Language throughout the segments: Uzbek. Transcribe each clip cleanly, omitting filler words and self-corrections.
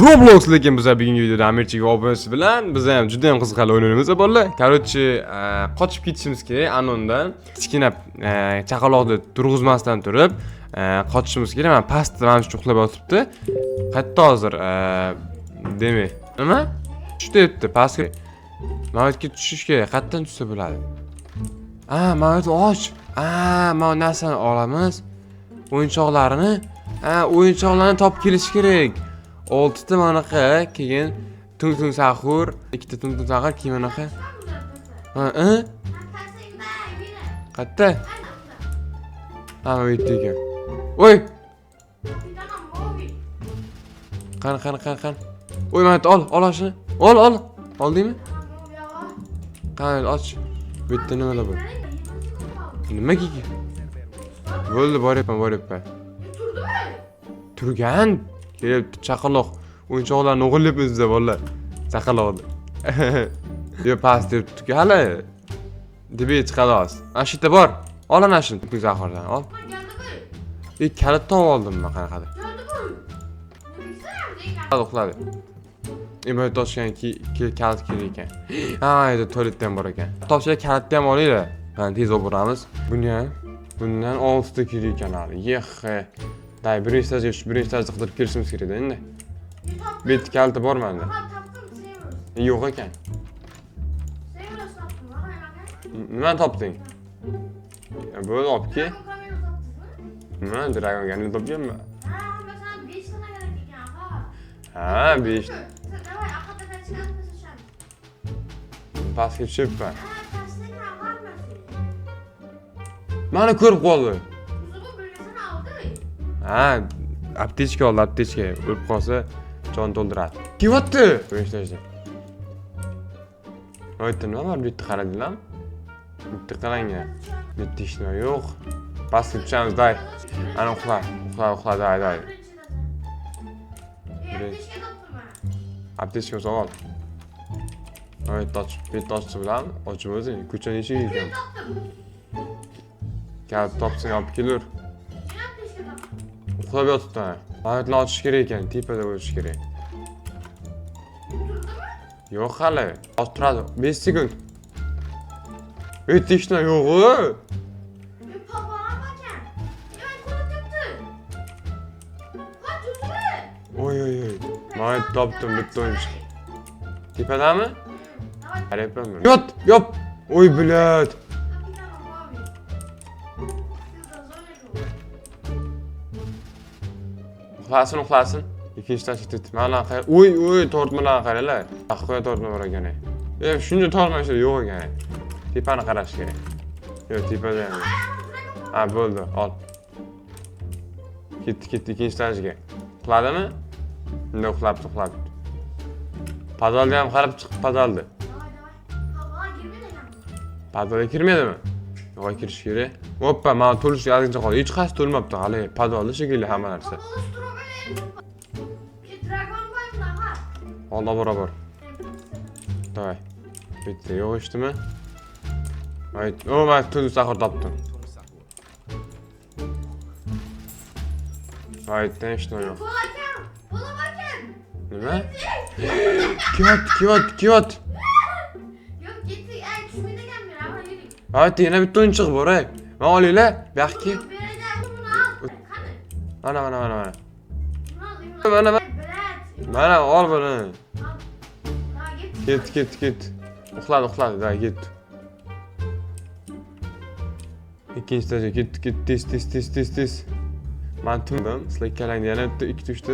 Roblox lekin biz bugungi videoda Amirchiga obunasi bilan biz ham juda ham qiziqarli o'ynaymiz bolalar. Короче, qochib ketishimiz kerak anondan. Kichkina chaqaloqni turg'izmasdan turib, qochishimiz kerak. Men pastda mana shu uxlab yotibdi. Qayerda hozir? Demak, nima? Tushdi debdi, pastga. Mavjga tushish kerak. Qayerdan tushsa bo'ladi? Mavj och. Mana narsani olamiz. O'yinchoqlarini, o'yinchoqlarni topib kelish kerak. 6 ta manaqa, keyin tung sahur, 2 ta tung sahur, keyin manaqa. Qayerda? Bu yerda ekan. Voy! Qani. Voy, mana ol shuni. Ol. Oldingmi? Qani, och. Bu yerda nimalar bor? Nima gigi? Bo'ldi, boryapman. Turgan. Kelibdi chaqaloq. O'yinchoqlarni o'g'irlayapmiz biz bolalar. Chaqaloqni. Yo past debdi hali. Debet xolos. Ana shu yerda bor. Ol ana shuni. Tung sahurdan ol. Kalitni oldim men qanaqadir. Uxladi. Imoyat ochgan kalit kerak ekan. Edi tualetda ham bor ekan. Topshirib kalitni ham olinglar. Qani tez olib boramiz. Bundan 6 ta kerak ekan hali. Day birinchi stajda qidirib kelishimiz kerak endi. Bet kaliti bor menda. Yo'q ekan. Nima topding? Bo'ldi, olib kel. Nima Dragon Gunni topganmi? Mesela 5 tane gerek ekan, ha. 5. Davay, aqlda chiqarib tashlashadi. Pastga tushibman. Tashlagan hammasi. Mani ko'rib qoldi. O'zi bu bilmasini oldi. Aptechka oldi, aptechka. O'lib qolsa jon to'ldiradi. Kelyapti. Qo'yishlar. Aytdim, nima bor bu yerda qaradinglarmi? Bitta qarang-a. Bitta hech nima yo'q. Pastga tushamiz, day. Ana uxla, day. Aptechka ol. Bitta ochib bilan ochib o'zing. Ko'chani eshigi ekan. Kelib topsang olib kelur. Uxlab yotibdi. Mayotni ochish kerak ekan, tepada bo'lish kerak. Yo'q hali. Ochib turadi. 5 sekund. Tishna yo'q-ku. Oy. Mayot topdim bitta o'yinchi. Tepadami? Qarayapman. Yop. Oy, bilat. Uxlasin. Ikkinchidan ketdi. Mana qara. Oy, tortmalar qaranglar. Qo'ya tortma bor ekan. Shuncha tortma yo'q ekan. Tepani qarash kerak. Yo'q, tepada ham. Bo'ldi, ol. Ketdi ikkinchi stajga. Uxladimi? Unda uxlabdi. Podolga ham qarab chiqib podoldi. Podolga kirmadimi? Yo'q, kirish kerak. Hoppa, mana to'lish yozgincha qoldi. Hech qaysi to'lmabdi hali. Podolda shekilli hamma narsa. Oldi bor. Davay. Bitta yo'q ishdimi? Men tun sahur topdim. Aytdan hech nima yo'q. Bola bakın. Nima? Kiyot. Yok gitti. Tushmaydi ekan men, ama yering. Yana bitta o'yinchiq bor, Men olinglar, bu yoqqa. Qani. Mana ol buni. Ket. Uxladi, da ket. Ikkinchi stajga ket, tez. Men timdim, sizlar ikkalangni yana bitta 2-3 ta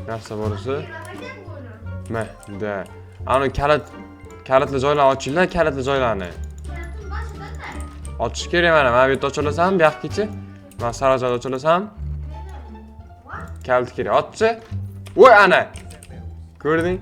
narsa bor esa. Da. Ana kalitli joylarni ochinglar, kalitli joylarni. Ochish kerak mana. Men bu yerda ochilasam, bu yoqgacha. Men sarajoyda ochilasam. Kalit kerak. Ochchi. Voy, ana. Ko'rding?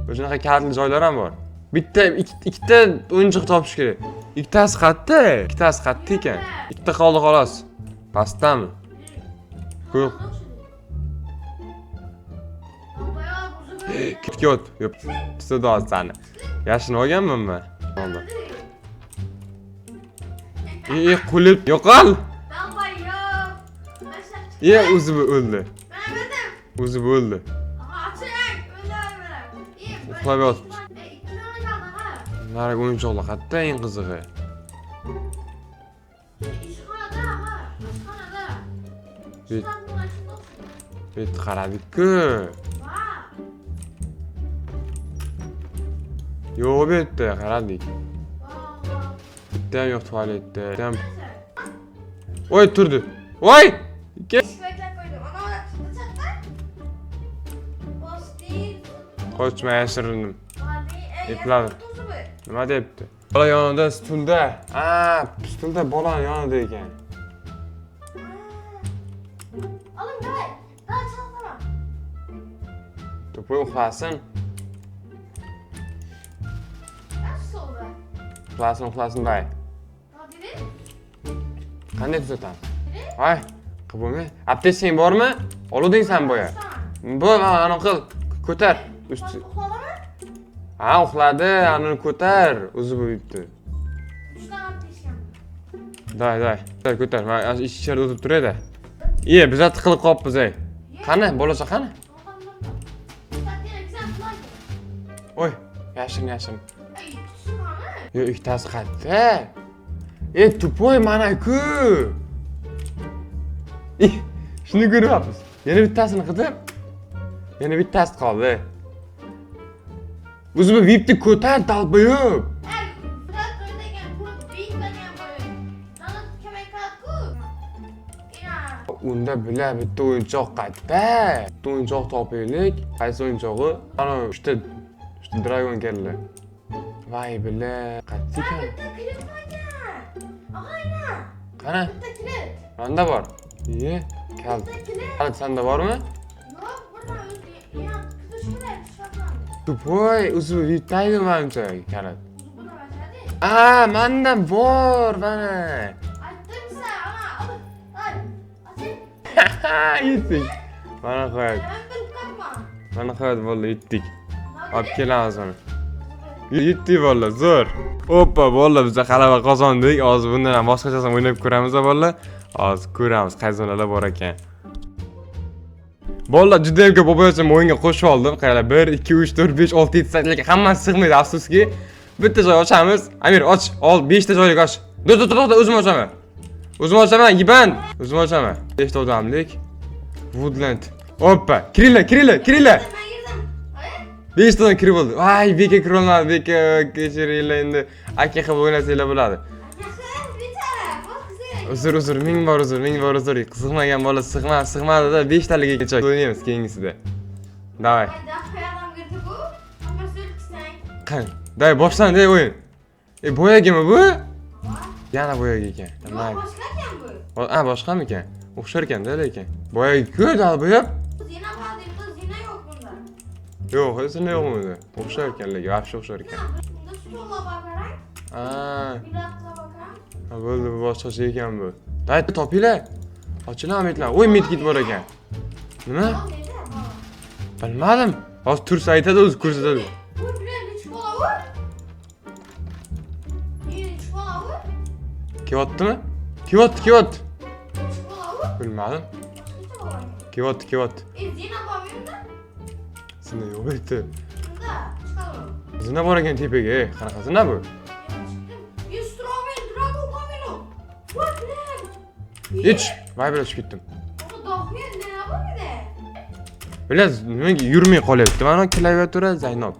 O'shunaqa kalitli joylar ham bor. Ikkita o'yinchiq topish kerak. Ikkitasi qayerda? Ikkitasi qayerda ekan? Ikkita qoldi xolos. Pastdami? Ko'p. Kiyot. Yo'q. Tushdi sani. Yashinib olganman men. Oldi. Qulib yo'qol. O'zi o'ldi. O'zi o'ldi. Uxlab yotibdi. 2 dona kaldı ha. Narigi o'yinchoqlar qayerda eng qizig'i? İşxonada ha. İşxonada. Bet- Shtabning ochib o'tiribdi. Bu yerda qaradik-ku. Va. Yo'q bu yerda qaradik. Va. Bitta ham yo'q tualetda. Bitta ham- Voy turdi. Voy! Ke- Shikaytlab qo'ydim. Ana ular chiqdi chatta. Postin. Qochma yashirindim. Vali. Epladim. Nima debdi? Bola yonida stulda. Stulda bola yonida ekan. Oğlum давай. Daha çalsana. To'poy uxlasin. Nasıl oldu? Uxlasin bay. Hadi de. Qanday tuzataman? Voy, qilib bo'lmay. Aptesing bormi? Oluvding sen boya. Bu ana qil, ko'tar. Usti. Uxladın mı? Ha, uxladi, ani ko'tar. O'zi bo'libdi. 3 tane apteşkem. Day. Ko'tar. Men ichkarida o'tirib turadi. Iye, biz tiqilib qolibmiz ey. Qani, bolacha qani? Voy, yashirin. Ey, küçük Yo, ikkitasi qayerda? Tupoy mana-ku. Shuni ko'ryapmiz. Yana bittasini qidib. Yana bittasi qoldi. O'zi bu vipni ko'tar talbayib. Unda bila bitta o'yinchoq qayerda? Bitta o'yinchoq topaylik. Qaysi o'yinchog'i? Ana uchta dragon keldi. Voy bila, qayerda ekan? Qani? Manda bor. Iye, kal. Qani senda bormi? Voy, o'zi bitaydi menimcha kalit. Manda bor, mana. Yetdik. Mana qo'yadi, bo'ldi, yetdik. Olib kelamiz uni. Yetdik bo'ldi, zo'r. Oppa, bo'ldi, biz g'alaba qozondik. Hozir bundan ham boshqachasini o'ynab ko'ramiz, bo'ldi. Hozir ko'ramiz qaysilar bor ekan. Bolalar juda ham ko'p o'yinchim o'yinga qo'shib oldim. Qaranglar, 1 2 3 4 5 6 7 8 lekin hammasi sig'maydi, afsuski. Bitta joy ochamiz. Amir, och. Ol, 5 ta joyga och. To'xta, o'zim ochaman. Yiban. O'zim ochaman. 5 ta odamlik. Woodland. Oppa, kiringlar. 5 tadan kirib oldi. Voy, beka kira olmadi, beka kechiringlar endi. Aka qilib o'ynasanglar bo'ladi. Uzr, ming bor uzr. Qiziqmagan bola sig'madi-da, 5 taligacha o'ynaymiz keyingisida. Davay. Qani, day boshlandi o'yin. Bo'yagimi bu? Yana bo'yag ekan. Boshqami ekan? O'xshar ekan-da lekin. Bo'yag-ku, dalboyab. Zina var değil, zina yok bunda. Yo'q, hechini yo'q bunda. O'xshar ekan lekin, vaqti o'xshar ekan. Bunda stola bakarak. Bir hafta bakarak. Bo'ldi, bu boshqacha ekan bu. Day, topinglar. Ochinglar, metlar. Voy, medkit bor ekan. Nima? Bilmadim. Hozir tursa aytadi, o'zi ko'rsatadi. Bu bilen çikolata var. İyi çikolata var. Kelyaptimi? Kelyapti. Çikolata var. Bilmadim. Çikolata var. Kelyapti. Zina var mıydı? Zina yo'q edi. Bunda çikolata. Zina bor ekan tepaga. Qanaqa zina bu? Dragon Camino. Bak ne? Ich, voy bir o'chib ketdim. Onu dokuyor ne yapar bir de? Bilasiz, nimaga yurmay qolyapti? Mana klaviatura Zaynob.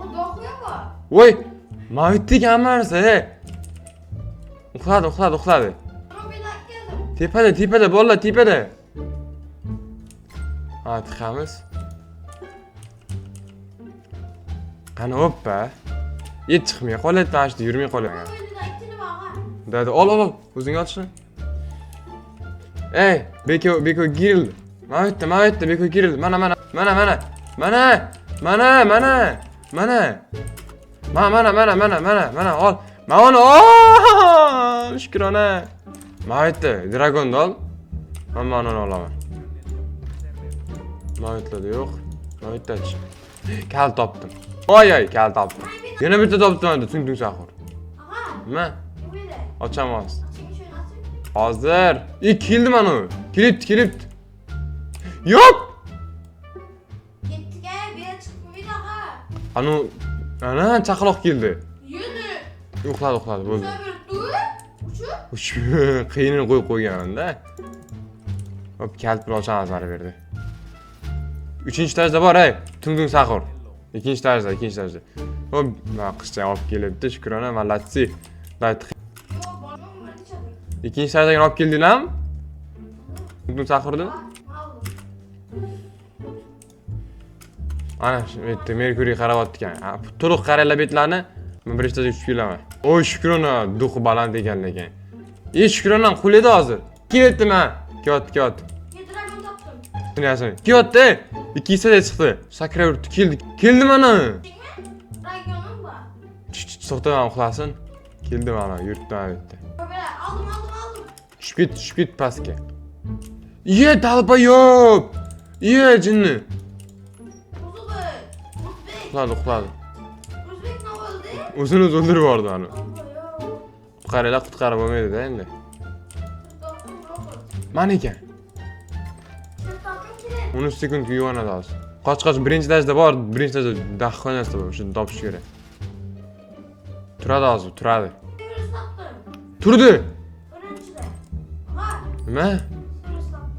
Onu dokuyor mu? Voy, mavitdek hamma narsa. Uxladi. Onu bir dakika yazım. Tepada, bolalar, tepada. Ha, tiqamiz. Qani, hoppa. Yet chiqmay qolyapti, mana shu yurmay qolgan. Dada, ol. O'zing ol shuni. Ey, beko giril. Mavitda beko giril. Mana. Ol. Mana ol. Shukrona. Mavitda dragonni ol. Hamma uni olaman. Mavitlarda yo'q. Mavitdachi. Kal topdim. Voy, kal topdim. Yana bitta topdim, tung sahur. Aha. Nima? Bu bir de. Ochamiz. Açayım şöyle açayım. Hozir. Keldi mana u. Kelipt. Yo'q. Gittik bir yere çıkmayı daha. Ana chaqaloq keldi. Yürü. Uxladi bo'ldi. Şöyle dur. Uçur. Qiyinini qo'yib qo'yganimda. Hop, kalit bilan ochamiz mana berdi. 3-etajda bor, ey. Tung saqur. 2-etajda. Hop, mana qizcha olib kelibdi, Shukrona, malatsi. Dayt. Yok bana mı çabuk? 2-etajdaga olib keldinglarmi? Tung saqurni? Aldım. Ana shu yerda Merkuriy qarayapti ekan. To'liq qaranglar betlarni. Men birinchidan tushib kelaman. Oy Shukrona, duxi baland ekan lekin. Shukrona quledi hozir. Ketyapman. Kelyapti. Yediremem taptım. Yasin. Kelyapti. 2-etajga chiqdi. Sakrab yuribdi. Keldi mana. Regionum var. To'xtaman uxlasin. Keldi mana, yuribdi mana bu yerda. Böyle aldım. Tushib ket pastga. Talpa yo'q. Jinni. Uzbek. Uxladi. Uzbek ne oldu? O'zini o'ldirib yubordi ana. Yok. Qutqarib bo'lmaydi-da endi. Mana ekan. 13 sekund yuvanadi hozir. Qoch birinchi etajda bor, birinchi etajda dahxonasida bor, shuni topish kerak. Turadi hozir, turadi. Virüs taktım. Turdi. Öğrencide. Var. Nima? Virüs taktım.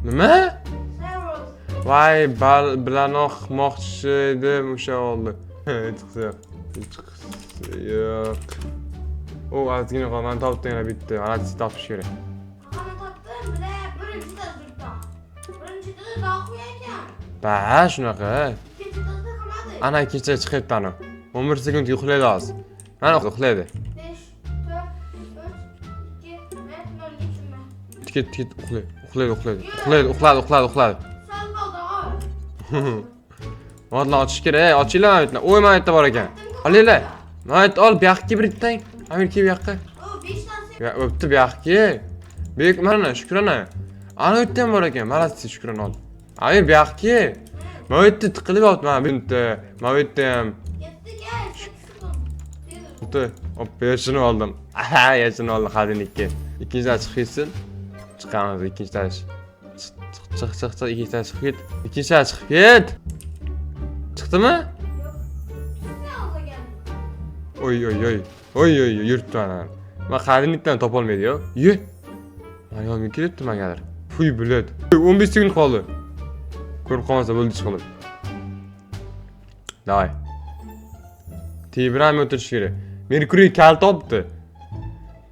Nima? Servus. Voy, bilan o'qimoqchi edim o'sha oldi. Chiqsa yo'q. O ozgina qolmani topdim yana bitta. Mana siz topish kerak. Ana taktım bile birincide zırta. Birincide de daha koyarken. Ba, shunaqa. İkinci de kamadı. Ana ikkinchiga chiqibdi ana. 11 sekund uxlaydi hozir. Mana uxlaydi. 5, 4, 3, 2, 1, 0 geçinme. Uxlaydi. Uxladi. Sen kaldı abi. Vodni ochish kerak. Ochinglar mana bitta. O'y, mana bitta bor ekan. Olinglar. Mana bitta ol, bu yoqqa bir bittang. Amirki bu yoqqa. O 5 tane Ya o'pti bu yoqqa. Bek mana Shukrona. Ana u yerda ham bor ekan. Malatsi Shukrona ol. Amir bu yoqqa. Mana bu yerda tiqilib yotibdi mana bu yerda. Mana bu yerda ham. yetti gel. 8 sekund. O'ti. Hop, yashini oldim. Aha, yashini oldim xadinikka. Ikkinchidan chiqib ketsin. Chiqamiz ikkinchidan. Chiq, ikkinchidan chiqib ket. Ikkinchidan chiqib ket. Chiqdimi? Yok. Ne oldu gel? Oy, yuribdi mana. Men xadinikdan topolmaydi-yo. Ye. Mana yonga kelibdi magadir. Fuy bulat. 15 sekund qoldi. Ko'rib qolmasa bo'ldi chiqib. Davay. Tebram o'tirish kerak. Merkuriy kal topdi.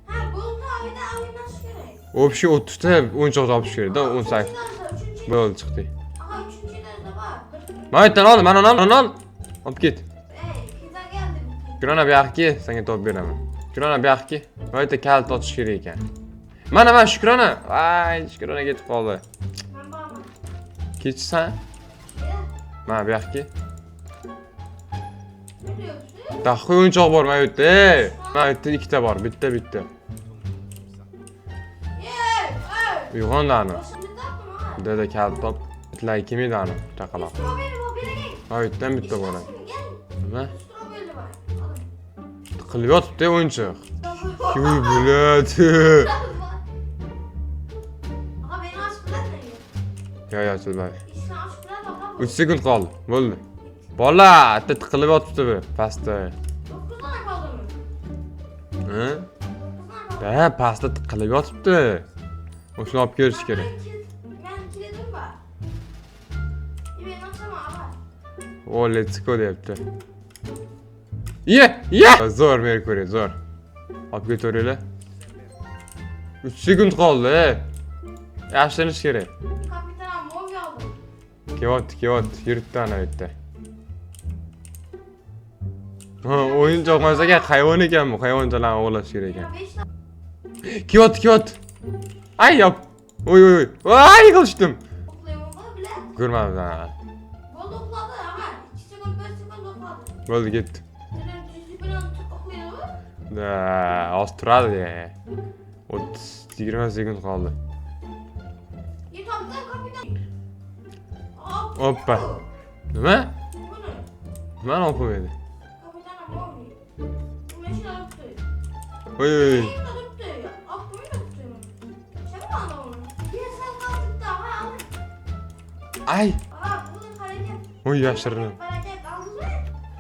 Ha buldu abi de oyundan çıkarek. O'pshi 30 ta o'yinchoq topish kerak-da, 18. Üçüncü. Bo'ldi chiqdi. Aha üçüncü de var. Mana yerdan ol, mana ol. Olib ket. Pizza geldi. Shukrona bu yoqqa, senga topib beraman. Shukrona bu yoqqa. Mana yerda kal topish kerak ekan. Mana Shukrona. Voy, Shukrona ketib qoldi. Ben bağırma. Ketsan? Ya. Mana bu yoqqa. Ne diyorsun? Daxoy o'yinchoq bor mana yerda. Mana yerda ikkita bor, bitta. Uyg'ondi ana. Başını taktım ha. Dada kal top. Itlar kim edi ana? Chaqaloq. Strawberry var bire gel. Mana yerdan bitta bor. Gel. Nima? Strawberry var. Alın. Qilib yotibdi o'yinchoq. Uy bulat. Aha beni aç bırak ne? Yo, chilbay. İşte aç bırak aha. 3 sekund qoldi. Bo'ldi. Bola, bitta tiqilib yotibdi bu pastda. 9 tane kaldı mı? Ha? 9 tane kaldı. Da, pastda tiqilib yotibdi. O'shani olib kelish kerak. Ben kilitlim var. Ben açamam ama. O, let's go deyapti. Ye! Zo'r Merkuriy, zo'r. Olib ketaveringlar. 3 sekund qoldi. Yaxshilanish kerak. Kapitan movi aldım. Kelyapti. Yuribdi ana bu yerda. Ha, o'yinchoq emas ekan, hayvon ekan bu. Hayvonchalarni ovlash kerak ekan. Ya 5 tane Kelyapti. Ay yop. Oy. Ay, yiqilishdim. oklayalım bile. Ko'rmadim ana. Bol okladı ama. 2 sekund 5 sekund okladı. Bo'ldi, ketdi. Dedim düzlü bilen oklayalım. Da, hozir turadi. 30-20 sekund qoldi. Git kaptan kapitan. Hoppa. Nima? Bu ne? Nimani olib qo'ymaydi? Kapitan movi. Bu meşin alıptı. Oy. Neyin alıptı? Aklımı da tutuyor. Sen mi aldın onu? Bir sen kaldık da ha alın. Ay. Aha bunun kaleci. Oy yashirin. Barakat aldingmi?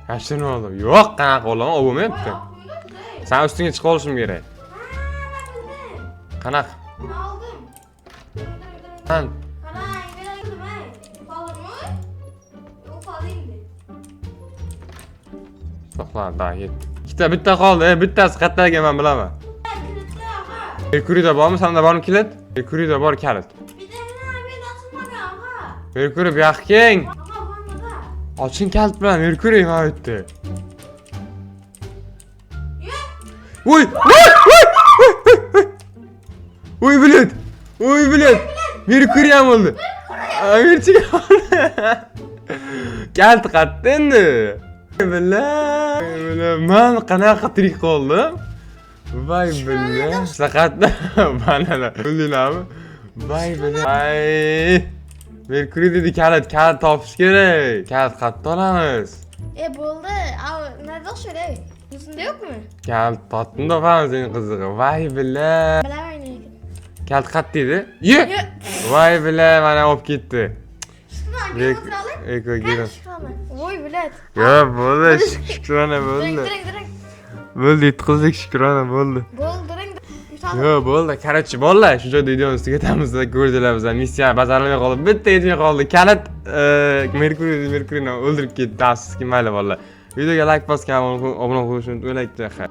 Yashirin oldim. Yo'q, qanaqa olaman, olmayapti. Voy, qo'ydim. Sen ustingga chiqib olishim kerak. Ha, bildim. Qanaqa? Aldım. Sen Qarang, beraydim, ay. Qoldimmi? Yo'q, qoldingmi? to'xta, da yetdi. Bitta qoldi, bittasi qayerda ekan men bilaman. Kilitli og'a. Merkuriyda bormi? Senda bormi kilit? Merkuriyda bor kalit. Bittagina men ochilmagan og'a. Merkuriy bu yoqqa keng. Og'a, bormada. Oching kalit bilan Merkuriy mana bu yerda. Yo'q. Voy! Voy bilet. Voy bilet. Merkuriy ham oldi. Merchiga oldi. Kalit qayerda endi? Men qanaqa tirik qoldim? Voy billahi. Saqatda banana. Bildinglarmi? Voy billahi. Ay. Merkuriy dedi kalit topish kerak. Kalit qayerda olamiz? Bo'ldi. Nerede o'xshaydi? O'zingda yo'qmi? Kalit topdim topamiz sening qizig'i. Voy billahi. Bilaman lekin. Kalit qayerda edi? Ye! Voy billahi mana olib ketdi. Eko gel. Voy bilet. Ya bo'ldi, shukrona bo'ldi. Direkt. Bo'ldi, yutqizdik shukrona bo'ldi. Direkt. Yo, bo'ldi. Короче, bolalar, shu joyda videomizni tugatamiz. Ko'rdinglar bizlar missiya bajarilmay qoldi. Bitta yetmay qoldi. Kalit Merkuriyni o'ldirib ketdi. Afsuski, mayli bolalar. Videoga like bosgan, obuna bo'lishni unutmanglar.